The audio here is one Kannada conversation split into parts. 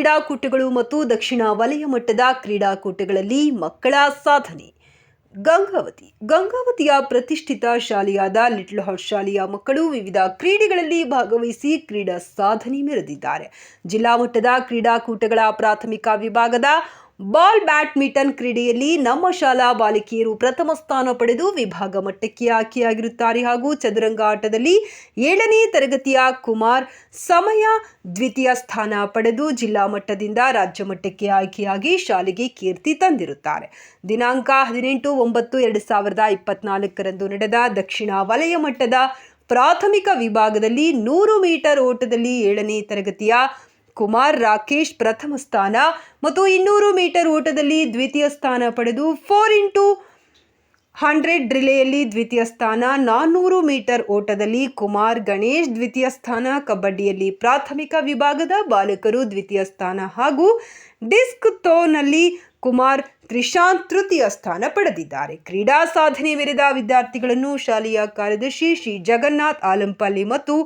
ಕ್ರೀಡಾಕೂಟಗಳು ಮತ್ತು ದಕ್ಷಿಣ ವಲಯ ಮಟ್ಟದ ಕ್ರೀಡಾಕೂಟಗಳಲ್ಲಿ ಮಕ್ಕಳ ಸಾಧನೆ. ಗಂಗಾವತಿಯ ಪ್ರತಿಷ್ಠಿತ ಶಾಲೆಯಾದ ಲಿಟಲ್ ಹಾರ್ಟ್ ಶಾಲೆಯ ಮಕ್ಕಳು ವಿವಿಧ ಕ್ರೀಡೆಗಳಲ್ಲಿ ಭಾಗವಹಿಸಿ ಕ್ರೀಡಾ ಸಾಧನೆ ಮೆರೆದಿದ್ದಾರೆ. ಜಿಲ್ಲಾ ಮಟ್ಟದ ಕ್ರೀಡಾಕೂಟಗಳ ಪ್ರಾಥಮಿಕ ವಿಭಾಗದ ಬಾಲ್ ಬ್ಯಾಡ್ಮಿಂಟನ್ ಕ್ರೀಡೆಯಲ್ಲಿ ನಮ್ಮ ಶಾಲಾ ಬಾಲಕಿಯರು ಪ್ರಥಮ ಸ್ಥಾನ ಪಡೆದು ವಿಭಾಗ ಮಟ್ಟಕ್ಕೆ ಆಯ್ಕೆಯಾಗಿರುತ್ತಾರೆ. ಹಾಗೂ ಚದುರಂಗ ಆಟದಲ್ಲಿ 7ನೇ ತರಗತಿಯ ಕುಮಾರ್ ಸಮಯ ದ್ವಿತೀಯ ಸ್ಥಾನ ಪಡೆದು ಜಿಲ್ಲಾ ಮಟ್ಟದಿಂದ ರಾಜ್ಯ ಮಟ್ಟಕ್ಕೆ ಆಯ್ಕೆಯಾಗಿ ಶಾಲೆಗೆ ಕೀರ್ತಿ ತಂದಿರುತ್ತಾರೆ. ದಿನಾಂಕ 18/9/2024 ನಡೆದ ದಕ್ಷಿಣ ವಲಯ ಮಟ್ಟದ ಪ್ರಾಥಮಿಕ ವಿಭಾಗದಲ್ಲಿ 100 ಮೀಟರ್ ಓಟದಲ್ಲಿ 7ನೇ ತರಗತಿಯ ಕುಮಾರ್ ರಾಕೇಶ್ ಪ್ರಥಮ ಸ್ಥಾನ ಮತ್ತು 200 ಮೀಟರ್ ಓಟದಲ್ಲಿ ದ್ವಿತೀಯ ಸ್ಥಾನ ಪಡೆದು 4x100 ರಿಲೇಯಲ್ಲಿ ದ್ವಿತೀಯ ಸ್ಥಾನ, 400 ಮೀಟರ್ ಓಟದಲ್ಲಿ ಕುಮಾರ್ ಗಣೇಶ್ ದ್ವಿತೀಯ ಸ್ಥಾನ, ಕಬಡ್ಡಿಯಲ್ಲಿ ಪ್ರಾಥಮಿಕ ವಿಭಾಗದ ಬಾಲಕರು ದ್ವಿತೀಯ ಸ್ಥಾನ ಹಾಗೂ ಡಿಸ್ಕ್ ಥ್ರೋನಲ್ಲಿ ಕುಮಾರ್ ತ್ರಿಶಾಂತ್ ತೃತೀಯ ಸ್ಥಾನ ಪಡೆದಿದ್ದಾರೆ. ಕ್ರೀಡಾ ಸಾಧನೆ ಮೆರೆದ ವಿದ್ಯಾರ್ಥಿಗಳನ್ನು ಶಾಲೆಯ ಕಾರ್ಯದರ್ಶಿ ಶ್ರೀ ಜಗನ್ನಾಥ್ ಆಲಂಪಲ್ಲಿ ಮತ್ತು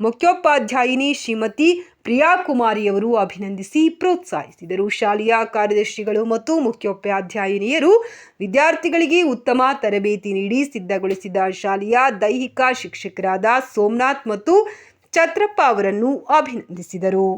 ಮುಖ್ಯೋಪಾಧ್ಯಾಯಿನಿ ಶ್ರೀಮತಿ ಪ್ರಿಯಾಕುಮಾರಿಯವರು ಅಭಿನಂದಿಸಿ ಪ್ರೋತ್ಸಾಹಿಸಿದರು. ಶಾಲೆಯ ಕಾರ್ಯದರ್ಶಿಗಳು ಮತ್ತು ಮುಖ್ಯೋಪಾಧ್ಯಾಯಿನಿಯರು ವಿದ್ಯಾರ್ಥಿಗಳಿಗೆ ಉತ್ತಮ ತರಬೇತಿ ನೀಡಿ ಸಿದ್ಧಗೊಳಿಸಿದ ಶಾಲೆಯ ದೈಹಿಕ ಶಿಕ್ಷಕರಾದ ಸೋಮನಾಥ್ ಮತ್ತು ಛತ್ರಪ್ಪ ಅವರನ್ನು ಅಭಿನಂದಿಸಿದರು.